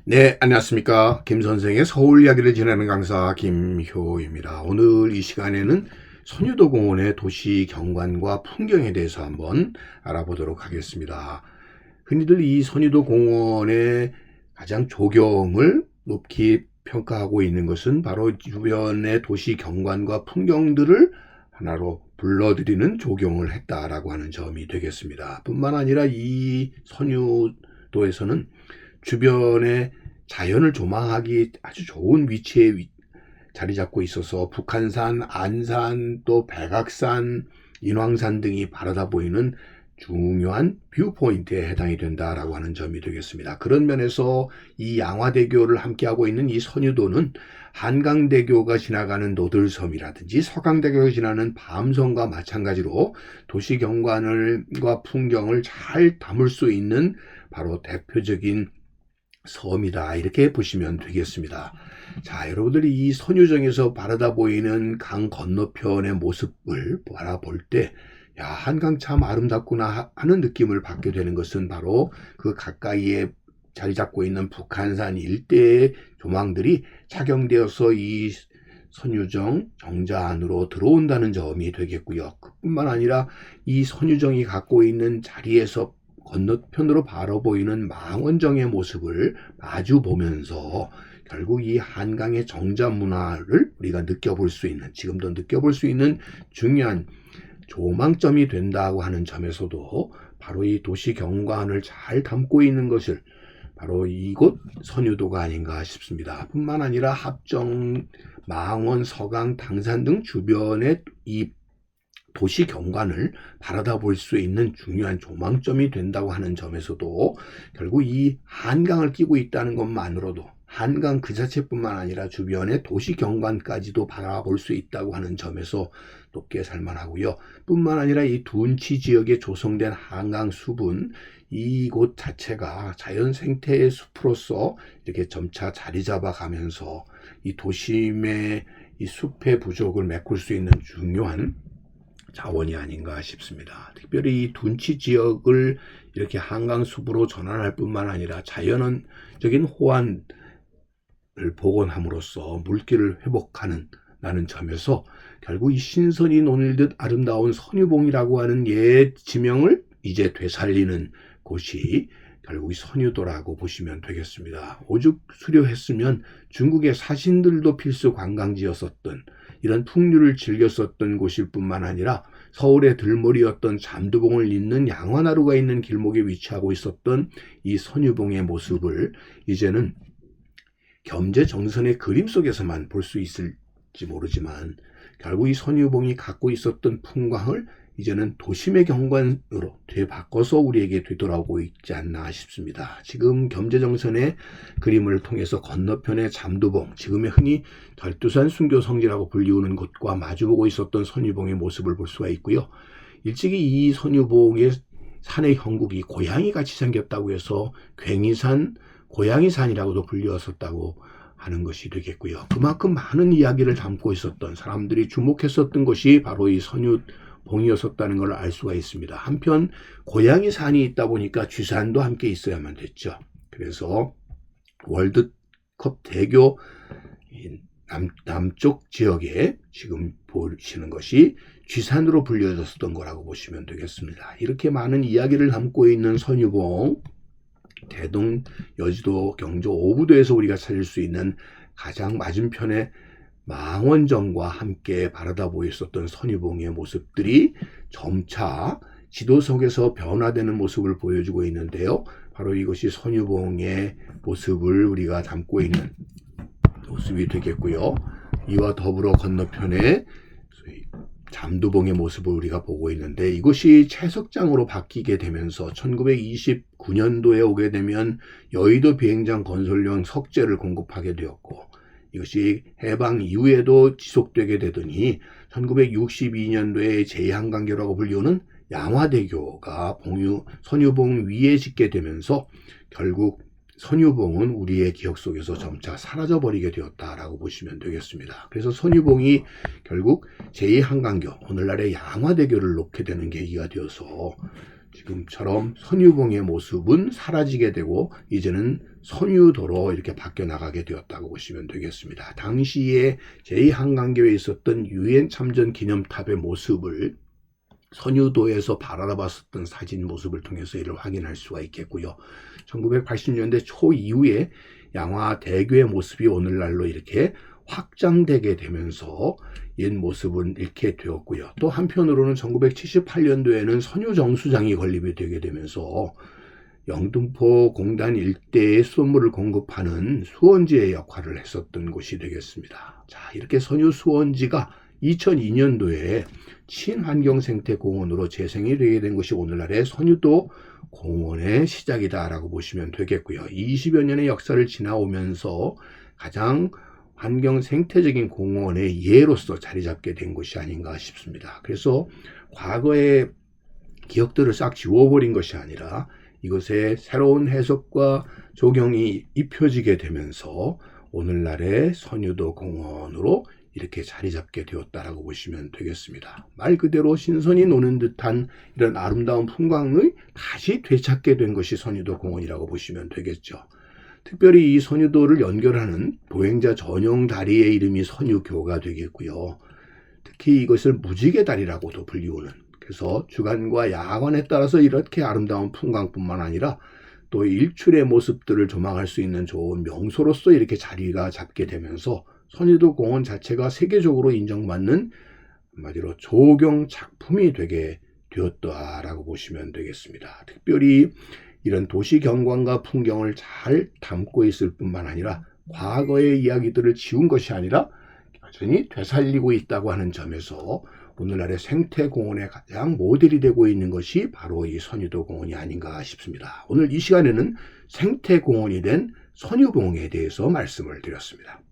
네, 안녕하십니까. 김 선생의 서울 이야기를 지내는 강사 김효입니다. 오늘 이 시간에는 선유도 공원의 도시 경관과 풍경에 대해서 한번 알아보도록 하겠습니다. 흔히들 이 선유도 공원의 가장 조경을 높이 평가하고 있는 것은 바로 주변의 도시 경관과 풍경들을 하나로 불러들이는 조경을 했다라고 하는 점이 되겠습니다. 뿐만 아니라 이 선유도에서는 주변에 자연을 조망하기 아주 좋은 위치에 자리 잡고 있어서 북한산, 안산, 또 백악산, 인왕산 등이 바라다 보이는 중요한 뷰포인트에 해당이 된다라고 하는 점이 되겠습니다. 그런 면에서 이 양화대교를 함께하고 있는 이 선유도는 한강대교가 지나가는 노들섬이라든지 서강대교가 지나는 밤섬과 마찬가지로 도시 경관과 풍경을 잘 담을 수 있는 바로 대표적인 섬이다, 이렇게 보시면 되겠습니다. 자, 여러분들이 이 선유정에서 바라다 보이는 강 건너편의 모습을 바라볼 때, 야, 한강 참 아름답구나 하는 느낌을 받게 되는 것은 바로 그 가까이에 자리 잡고 있는 북한산 일대의 조망들이 착용되어서 이 선유정 정자 안으로 들어온다는 점이 되겠고요. 그뿐만 아니라 이 선유정이 갖고 있는 자리에서 건너편으로 바로 보이는 망원정의 모습을 마주 보면서 결국 이 한강의 정자 문화를 우리가 느껴볼 수 있는, 지금도 느껴볼 수 있는 중요한 조망점이 된다고 하는 점에서도 바로 이 도시 경관을 잘 담고 있는 것을 바로 이곳 선유도가 아닌가 싶습니다. 뿐만 아니라 합정, 망원, 서강, 당산 등 주변의 이 도시 경관을 바라다 볼 수 있는 중요한 조망점이 된다고 하는 점에서도 결국 이 한강을 끼고 있다는 것만으로도 한강 그 자체뿐만 아니라 주변의 도시 경관까지도 바라볼 수 있다고 하는 점에서 높게 살만하고요. 뿐만 아니라 이 둔치 지역에 조성된 한강 숲은 이곳 자체가 자연 생태의 숲으로서 이렇게 점차 자리 잡아가면서 이 도심의 이 숲의 부족을 메꿀 수 있는 중요한 자원이 아닌가 싶습니다. 특별히 이 둔치 지역을 이렇게 한강숲으로 전환할 뿐만 아니라 자연적인 호환을 복원함으로써 물길을 회복하는 라는 점에서 결국 이 신선이 논일듯 아름다운 선유봉이라고 하는 옛 지명을 이제 되살리는 곳이 결국 이 선유도라고 보시면 되겠습니다. 오죽 수려했으면 중국의 사신들도 필수 관광지였었던 이런 풍류를 즐겼었던 곳일 뿐만 아니라 서울의 들머리였던 잠두봉을 잇는 양화나루가 있는 길목에 위치하고 있었던 이 선유봉의 모습을 이제는 겸재정선의 그림 속에서만 볼 수 있을지 모르지만 결국 이 선유봉이 갖고 있었던 풍광을 이제는 도심의 경관으로 되바꿔서 우리에게 되돌아오고 있지 않나 싶습니다. 지금 겸재정선의 그림을 통해서 건너편의 잠두봉, 지금의 흔히 절두산 순교성지라고 불리우는 곳과 마주보고 있었던 선유봉의 모습을 볼 수가 있고요. 일찍이 이 선유봉의 산의 형국이 고양이같이 생겼다고 해서 괭이산, 고양이산이라고도 불리웠었다고 하는 것이 되겠고요. 그만큼 많은 이야기를 담고 있었던, 사람들이 주목했었던 것이 바로 이 선유봉이었었다는 걸 알 수가 있습니다. 한편 고양이산이 있다 보니까 쥐산도 함께 있어야만 됐죠. 그래서 월드컵 대교 남쪽 지역에 지금 보시는 것이 쥐산으로 불려졌었던 거라고 보시면 되겠습니다. 이렇게 많은 이야기를 담고 있는 선유봉, 대동, 여지도, 경주, 오부도에서 우리가 찾을 수 있는 가장 맞은편의 망원정과 함께 바라다 보였었던 선유봉의 모습들이 점차 지도 속에서 변화되는 모습을 보여주고 있는데요. 바로 이것이 선유봉의 모습을 우리가 담고 있는 모습이 되겠고요. 이와 더불어 건너편에 잠두봉의 모습을 우리가 보고 있는데, 이것이 채석장으로 바뀌게 되면서 1929년도에 오게 되면 여의도 비행장 건설용 석재를 공급하게 되었고, 이것이 해방 이후에도 지속되게 되더니 1962년도에 제2한강교라고 불리우는 양화대교가 선유봉 위에 짓게 되면서 결국 선유봉은 우리의 기억 속에서 점차 사라져버리게 되었다라고 보시면 되겠습니다. 그래서 선유봉이 결국 제2한강교, 오늘날의 양화대교를 놓게 되는 계기가 되어서 지금처럼 선유봉의 모습은 사라지게 되고 이제는 선유도로 이렇게 바뀌어 나가게 되었다고 보시면 되겠습니다. 당시에 제2한강교회에 있었던 유엔 참전 기념탑의 모습을 선유도에서 바라봤었던 사진 모습을 통해서 이를 확인할 수가 있겠고요. 1980년대 초 이후에 양화대교의 모습이 오늘날로 이렇게 확장되게 되면서 옛 모습은 잃게 되었고요. 또 한편으로는 1978년도에는 선유정수장이 건립이 되게 되면서 영등포 공단 일대에 수돗물을 공급하는 수원지의 역할을 했었던 곳이 되겠습니다. 자, 이렇게 선유 수원지가 2002년도에 친환경생태공원으로 재생이 되게 된 것이 오늘날의 선유도 공원의 시작이다라고 보시면 되겠고요. 20여 년의 역사를 지나오면서 가장 환경 생태적인 공원의 예로서 자리 잡게 된 것이 아닌가 싶습니다. 그래서 과거의 기억들을 싹 지워버린 것이 아니라 이것에 새로운 해석과 조경이 입혀지게 되면서 오늘날의 선유도 공원으로 이렇게 자리 잡게 되었다라고 보시면 되겠습니다. 말 그대로 신선이 노는 듯한 이런 아름다운 풍광을 다시 되찾게 된 것이 선유도 공원이라고 보시면 되겠죠. 특별히 이 선유도를 연결하는 보행자 전용 다리의 이름이 선유교가 되겠고요. 특히 이것을 무지개 다리라고도 불리우는, 그래서 주간과 야간에 따라서 이렇게 아름다운 풍광뿐만 아니라 또 일출의 모습들을 조망할 수 있는 좋은 명소로서 이렇게 자리가 잡게 되면서 선유도 공원 자체가 세계적으로 인정받는 한마디로 조경 작품이 되게 되었다라고 보시면 되겠습니다. 특별히 이런 도시 경관과 풍경을 잘 담고 있을 뿐만 아니라 과거의 이야기들을 지운 것이 아니라 여전히 되살리고 있다고 하는 점에서 오늘날의 생태공원의 가장 모델이 되고 있는 것이 바로 이 선유도 공원이 아닌가 싶습니다. 오늘 이 시간에는 생태공원이 된 선유봉에 대해서 말씀을 드렸습니다.